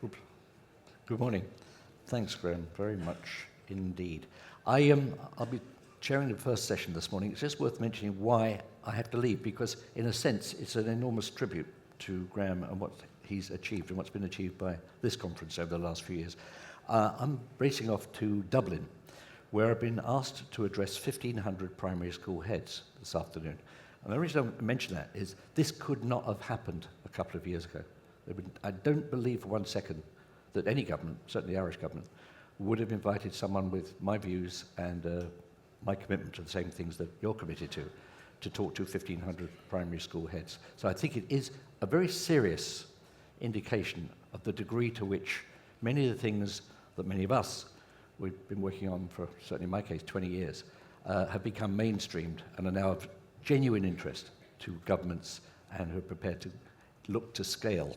Oops. Good morning. Thanks, Graham, very much indeed. I'll be chairing the first session this morning. It's just worth mentioning why I have to leave, because in a sense it's an enormous tribute to Graham and what he's achieved and what's been achieved by this conference over the last few years. I'm racing off to Dublin, where I've been asked to address 1,500 primary school heads this afternoon. And the reason I mention that is this could not have happened a couple of years ago. I don't believe for 1 second that any government, certainly the Irish government, would have invited someone with my views and my commitment to the same things that you're committed to talk to 1,500 primary school heads. So I think it is a very serious indication of the degree to which many of the things that many of us we've been working on for, certainly in my case, 20 years, have become mainstreamed and are now of genuine interest to governments and who are prepared to look to scale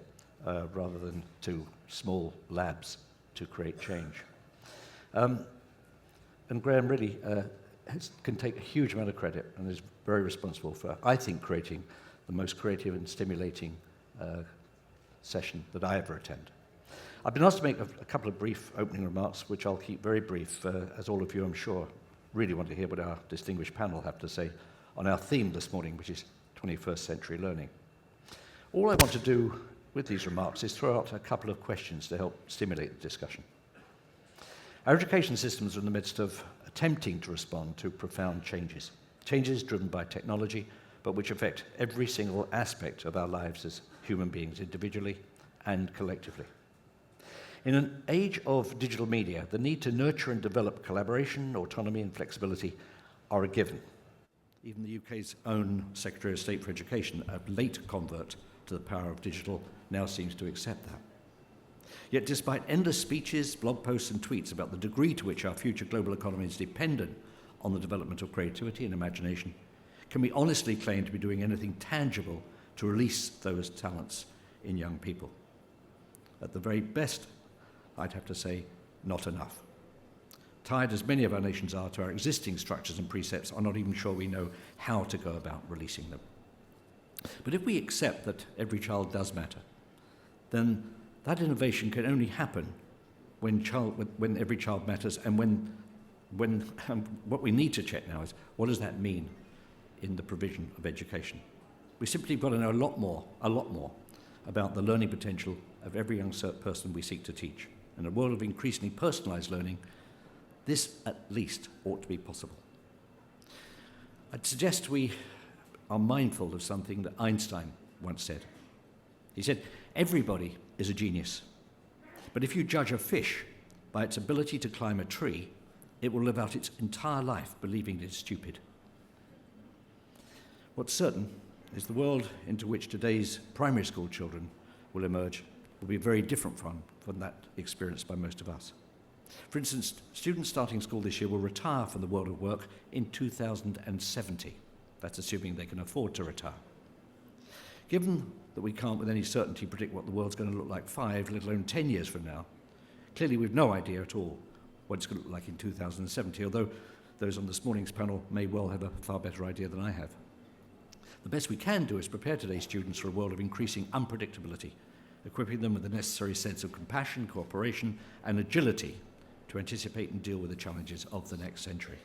rather than to small labs to create change. And Graham really can take a huge amount of credit and is very responsible for, I think, creating the most creative and stimulating session that I ever attend. I've been asked to make a couple of brief opening remarks, which I'll keep very brief, as all of you, I'm sure, really want to hear what our distinguished panel have to say on our theme this morning, which is 21st century learning. All I want to do with these remarks is throw out a couple of questions to help stimulate the discussion. Our education systems are in the midst of attempting to respond to profound changes driven by technology, but which affect every single aspect of our lives as human beings, individually and collectively. In an age of digital media, the need to nurture and develop collaboration, autonomy and flexibility are a given. Even the UK's own Secretary of State for Education, a late convert to the power of digital, now seems to accept that. Yet despite endless speeches, blog posts and tweets about the degree to which our future global economy is dependent on the development of creativity and imagination, can we honestly claim to be doing anything tangible to release those talents in young people? At the very best, I'd have to say, not enough. Tied as many of our nations are to our existing structures and precepts, I'm not even sure we know how to go about releasing them. But if we accept that every child does matter, then that innovation can only happen when every child matters, and when what we need to check now is, what does that mean in the provision of education? We simply got to know a lot more about the learning potential of every young person we seek to teach. In a world of increasingly personalised learning, this at least ought to be possible. I'd suggest we are mindful of something that Einstein once said. He said, everybody is a genius, but if you judge a fish by its ability to climb a tree, it will live out its entire life believing it is stupid. What's certain is the world into which today's primary school children will emerge will be very different from that experienced by most of us. For instance, students starting school this year will retire from the world of work in 2070. That's assuming they can afford to retire. Given that we can't with any certainty predict what the world's going to look like 5, let alone 10 years from now, clearly we've no idea at all what it's going to look like in 2070, although those on this morning's panel may well have a far better idea than I have. The best we can do is prepare today's students for a world of increasing unpredictability, equipping them with the necessary sense of compassion, cooperation, and agility to anticipate and deal with the challenges of the next century.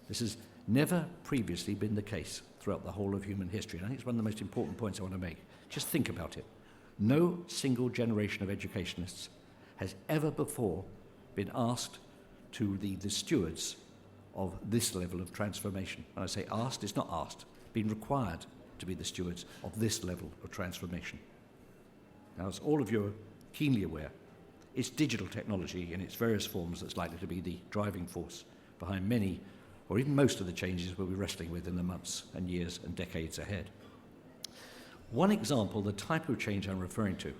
This has never previously been the case throughout the whole of human history, and I think it's one of the most important points I want to make. Just think about it. No single generation of educationists has ever before been asked to be the stewards of this level of transformation. When I say asked, it's not asked, been required to be the stewards of this level of transformation. Now, as all of you are keenly aware, it's digital technology in its various forms that's likely to be the driving force behind many, or even most of the changes we'll be wrestling with in the months and years and decades ahead. One example, the type of change I'm referring to,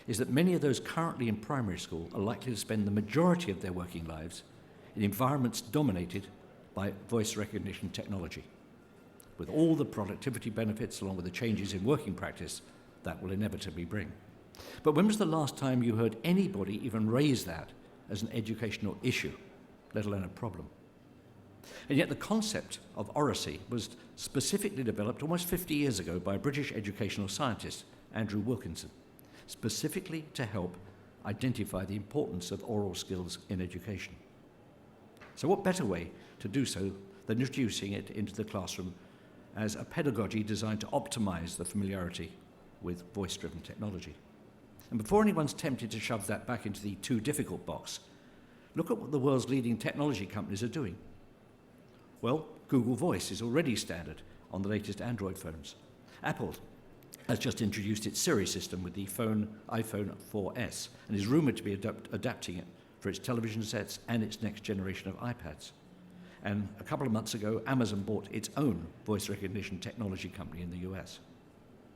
is that many of those currently in primary school are likely to spend the majority of their working lives in environments dominated by voice recognition technology, with all the productivity benefits along with the changes in working practice that will inevitably bring. But when was the last time you heard anybody even raise that as an educational issue, let alone a problem? And yet the concept of oracy was specifically developed almost 50 years ago by a British educational scientist, Andrew Wilkinson. specifically to help identify the importance of oral skills in education. So what better way to do so than introducing it into the classroom as a pedagogy designed to optimize the familiarity with voice-driven technology. And before anyone's tempted to shove that back into the too difficult box, look at what the world's leading technology companies are doing. Well, Google Voice is already standard on the latest Android phones. Apple has just introduced its Siri system with the iPhone 4S and is rumored to be adapting it for its television sets and its next generation of iPads. And a couple of months ago, Amazon bought its own voice recognition technology company in the US.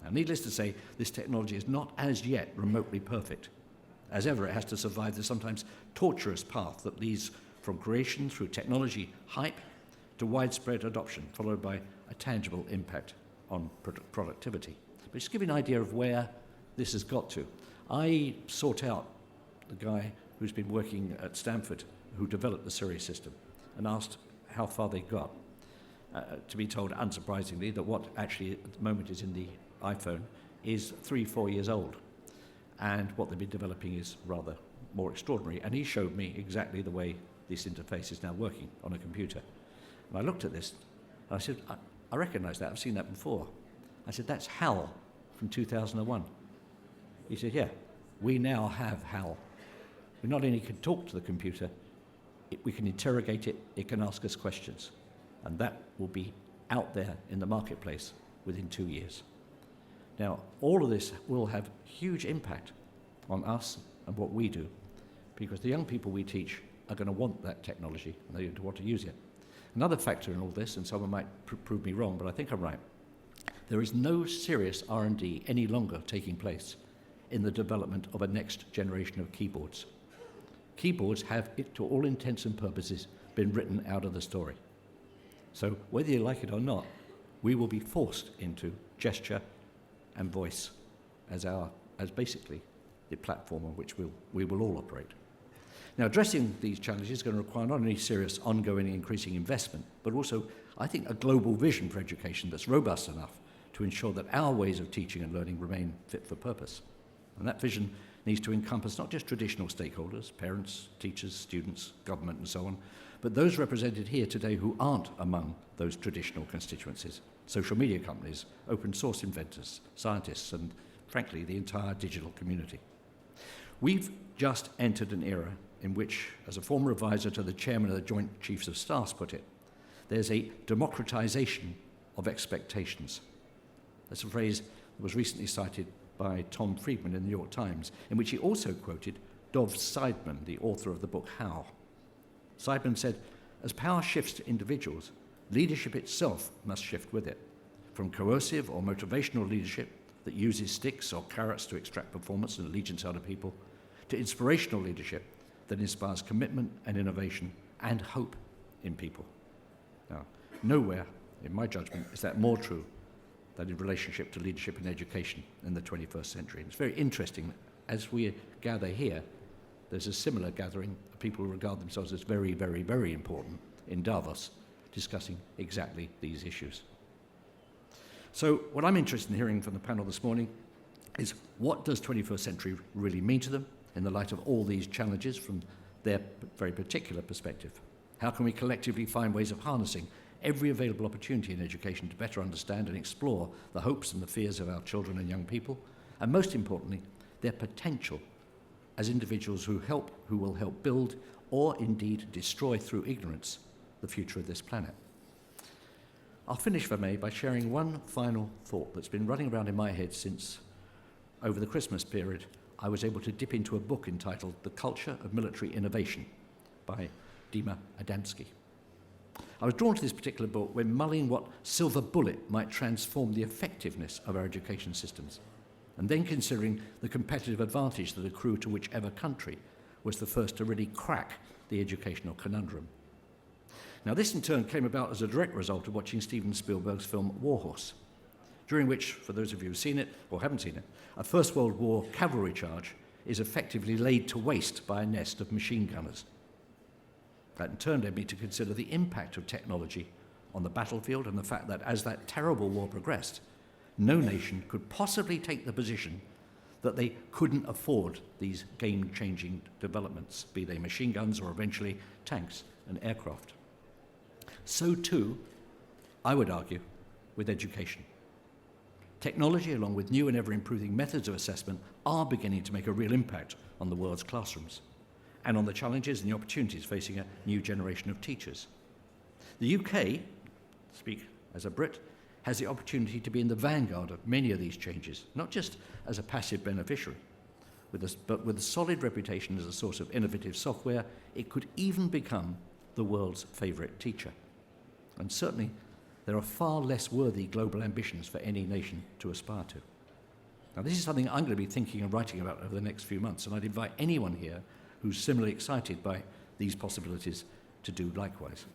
Now, needless to say, this technology is not as yet remotely perfect. As ever, it has to survive the sometimes tortuous path that leads from creation through technology hype to widespread adoption, followed by a tangible impact on productivity. But just to give you an idea of where this has got to, I sought out the guy who's been working at Stanford who developed the Siri system and asked how far they got. To be told, unsurprisingly, that what actually at the moment is in the iPhone is 3-4 years old. And what they've been developing is rather more extraordinary. And he showed me exactly the way this interface is now working on a computer. And I looked at this, and I said, I recognize that, I've seen that before. I said, that's HAL from 2001. He said, yeah, we now have HAL. We not only can talk to the computer, we can interrogate it, it can ask us questions. And that will be out there in the marketplace within 2 years. Now, all of this will have huge impact on us and what we do, because the young people we teach are going to want that technology and they want to use it. Another factor in all this, and someone might prove me wrong, but I think I'm right, there is no serious R&D any longer taking place in the development of a next generation of keyboards. Keyboards have, to all intents and purposes, been written out of the story. So whether you like it or not, we will be forced into gesture and voice as basically the platform on which we will all operate. Now, addressing these challenges is going to require not only serious ongoing and increasing investment, but also, I think, a global vision for education that's robust enough to ensure that our ways of teaching and learning remain fit for purpose. And that vision needs to encompass not just traditional stakeholders, parents, teachers, students, government, and so on, but those represented here today who aren't among those traditional constituencies: social media companies, open source inventors, scientists, and frankly, the entire digital community. We've just entered an era in which, as a former advisor to the chairman of the Joint Chiefs of Staff put it, there's a democratization of expectations. That's a phrase that was recently cited by Tom Friedman in the New York Times, in which he also quoted Dov Seidman, the author of the book How. Seidman said, as power shifts to individuals, leadership itself must shift with it, from coercive or motivational leadership that uses sticks or carrots to extract performance and allegiance out of people, to inspirational leadership that inspires commitment and innovation and hope in people. Now, nowhere, in my judgment, is that more true than in relationship to leadership in education in the 21st century. And it's very interesting, as we gather here, there's a similar gathering of people who regard themselves as very, very, very important in Davos, discussing exactly these issues. So what I'm interested in hearing from the panel this morning is, what does 21st century really mean to them in the light of all these challenges from their very particular perspective? How can we collectively find ways of harnessing every available opportunity in education to better understand and explore the hopes and the fears of our children and young people, and most importantly, their potential as individuals who will help build or indeed destroy through ignorance the future of this planet? I'll finish, if I may, by sharing one final thought that's been running around in my head since, over the Christmas period, I was able to dip into a book entitled The Culture of Military Innovation by Dima Adamski. I was drawn to this particular book when mulling what silver bullet might transform the effectiveness of our education systems, and then considering the competitive advantage that accrued to whichever country was the first to really crack the educational conundrum. Now, this in turn came about as a direct result of watching Steven Spielberg's film War Horse, during which, for those of you who've seen it or haven't seen it, a First World War cavalry charge is effectively laid to waste by a nest of machine gunners. That in turn led me to consider the impact of technology on the battlefield and the fact that as that terrible war progressed, no nation could possibly take the position that they couldn't afford these game-changing developments, be they machine guns or eventually tanks and aircraft. So too, I would argue, with education. Technology, along with new and ever-improving methods of assessment, are beginning to make a real impact on the world's classrooms and on the challenges and the opportunities facing a new generation of teachers. The UK, speak as a Brit, has the opportunity to be in the vanguard of many of these changes, not just as a passive beneficiary, but with a solid reputation as a source of innovative software. It could even become the world's favourite teacher. And certainly, there are far less worthy global ambitions for any nation to aspire to. Now, this is something I'm going to be thinking and writing about over the next few months, and I'd invite anyone here who's similarly excited by these possibilities to do likewise.